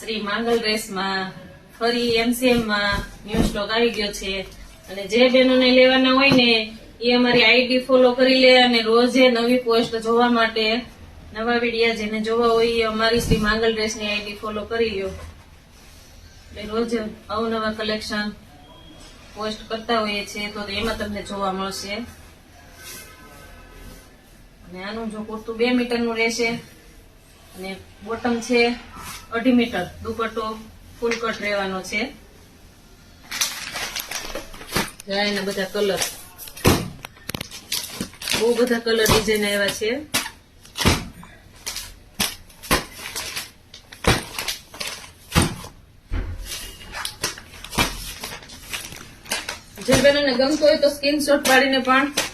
શ્રી માંગલ ડ્રેસમાં ફરી MCM માં new stock આવી ગયો છે અને જે બહેનોને લેવાના હોય ને એ અમારી આઈડી ફોલો કરી લે અને રોજે નવી પોસ્ટ જોવા માટે નવા વિડીયા જેને જોવા હોય એ અમારી શ્રી માંગલ ડ્રેસની આઈડી ફોલો કરી લ્યો એટલે રોજ અવનવા કલેક્શન પોસ્ટ કરતા હોઈએ છીએ તો એમાં તમને જોવા મળશે અને આનું જો કુર્તું 2 મીટરનું રહેશે અને બોટમ છે 2.5 મીટર દુપટ્ટો ફૂલ કટ રહેવાનો છે એના બધા કલર બહુ બધા કલર ડિઝાઇન આવ્યા છે જે બહેનોને ગમતો હોય તો સ્ક્રીનશોટ પાડીને પણ